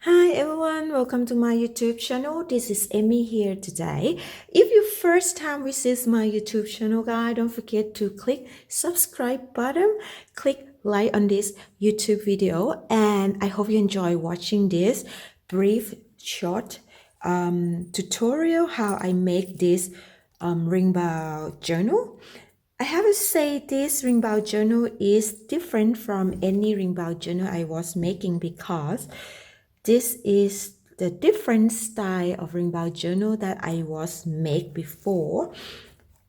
Hi everyone, welcome to my YouTube channel. This is Amy here today. If you first time visit my YouTube channel, guys, don't forget to click subscribe button, click like on this YouTube video, and I hope you enjoy watching this brief short tutorial how I make this ring-bound journal. I have to say this ring-bound journal is different from any ring-bound journal I was making because this is the different style of ring-bound journal that I was make before,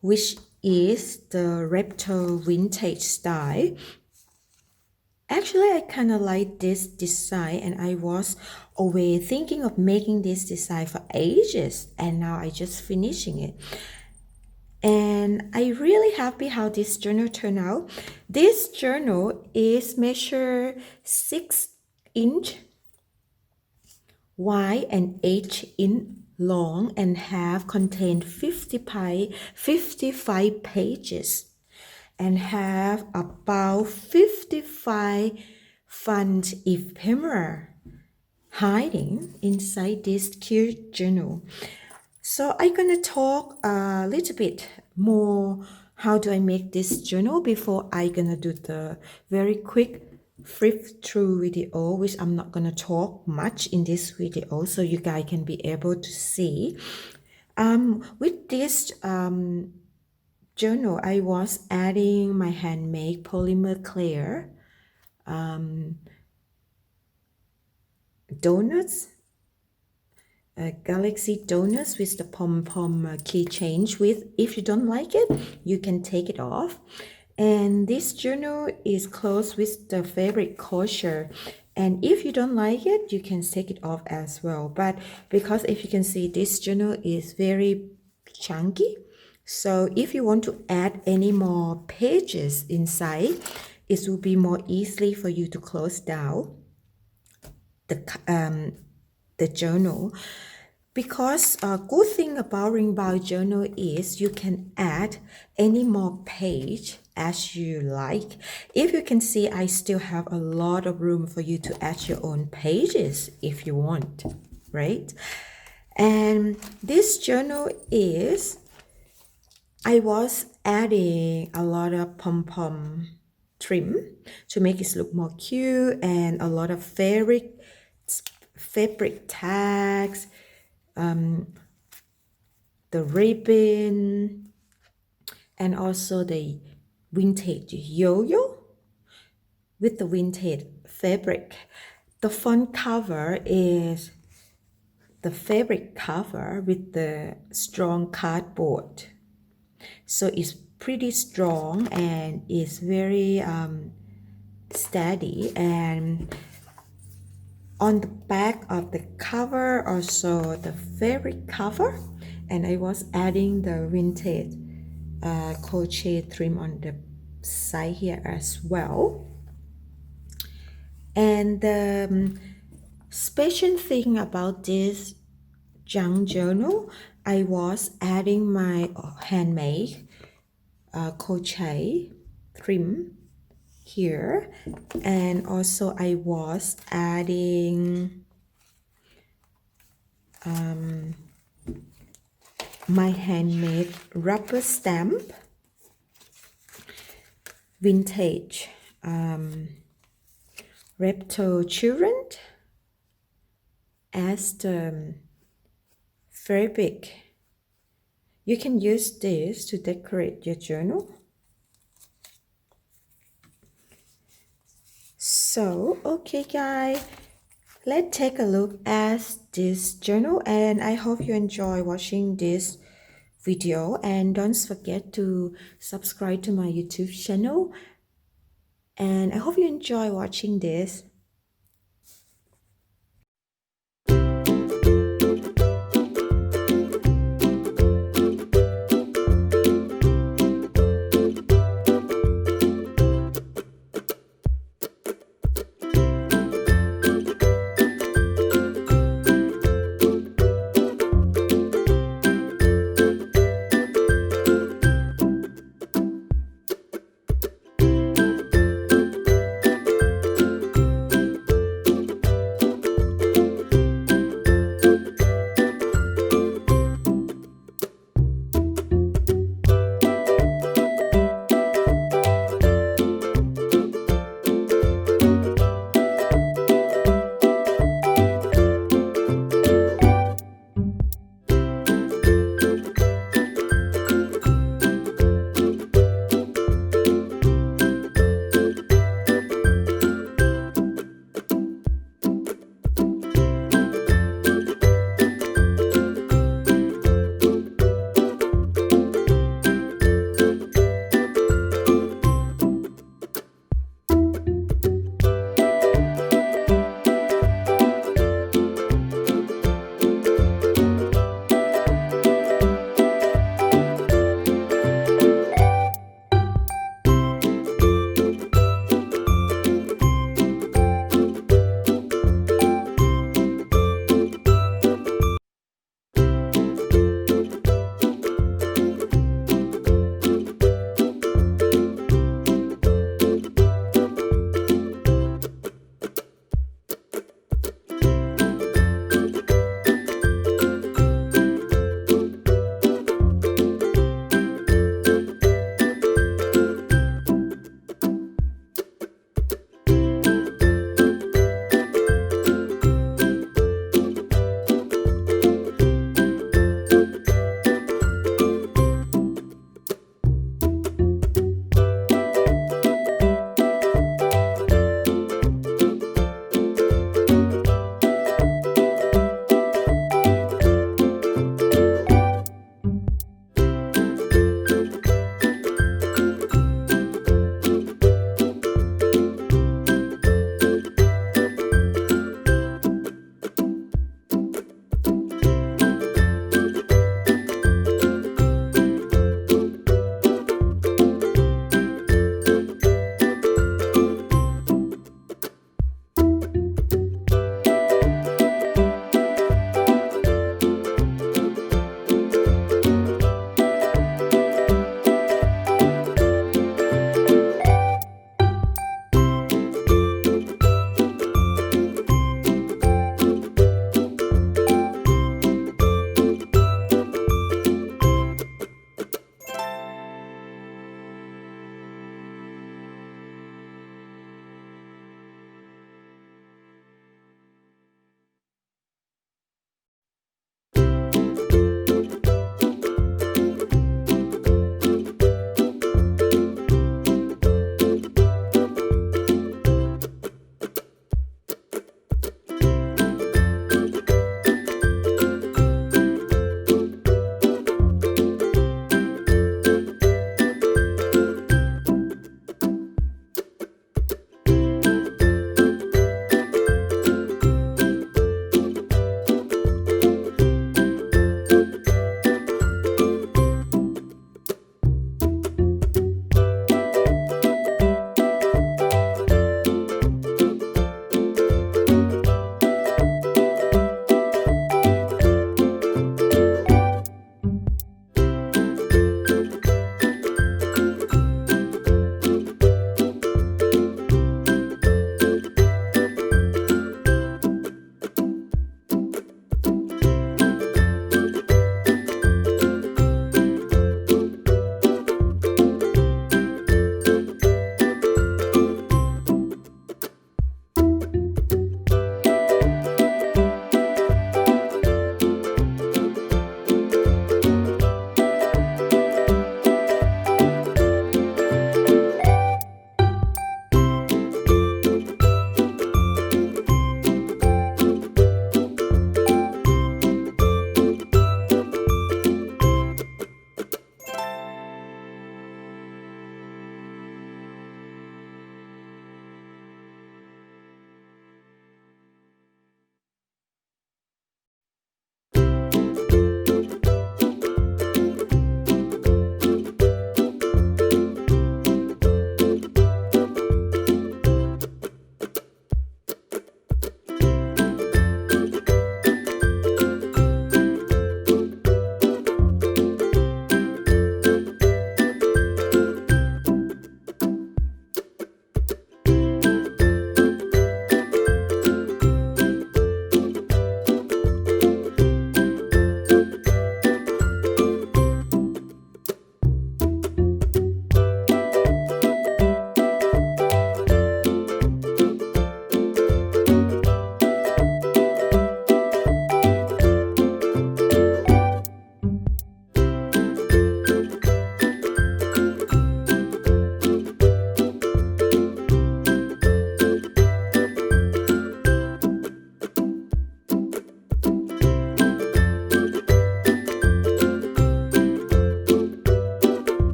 which is the retro vintage style. Actually, I kind of like this design and I was always thinking of making this design for ages, and now I just finishing it. And I really happy how this journal turned out. This journal is measure 6 inch wide and 8 inch long and have contained 55 pages and have about 55 fun ephemera hiding inside this cute journal. So I'm gonna talk a little bit more how do I make this journal before I'm gonna do the very quick flip through video, which I'm not gonna talk much in this video, so you guys can be able to see. With this journal, I was adding my handmade polymer clear donuts, galaxy donuts with the pom-pom key change with. If you don't like it, you can take it off. And this journal is closed with the fabric closure, and if you don't like it, you can take it off as well. But because if you can see, this journal is very chunky, so if you want to add any more pages inside, it will be more easily for you to close down the journal. Because a good thing about ring-bound journal is you can add any more page as you like. If you can see, I still have a lot of room for you to add your own pages if you want, right? And this journal is, I was adding a lot of pom-pom trim to make it look more cute, and a lot of fabric tags, the ribbon, and also the vintage yo-yo with the vintage fabric. The front cover is the fabric cover with the strong cardboard, so it's pretty strong and it's very steady. And on the back of the cover also the fabric cover, and I was adding the vintage crochet trim on the side here as well. And the special thing about this junk journal, I was adding my handmade crochet trim here, and also I was adding my handmade rubber stamp vintage reptile children as the fabric. You can use this to decorate your journal. So okay guys, let's take a look at this journal, and I hope you enjoy watching this video, and don't forget to subscribe to my YouTube channel, and I hope you enjoy watching this.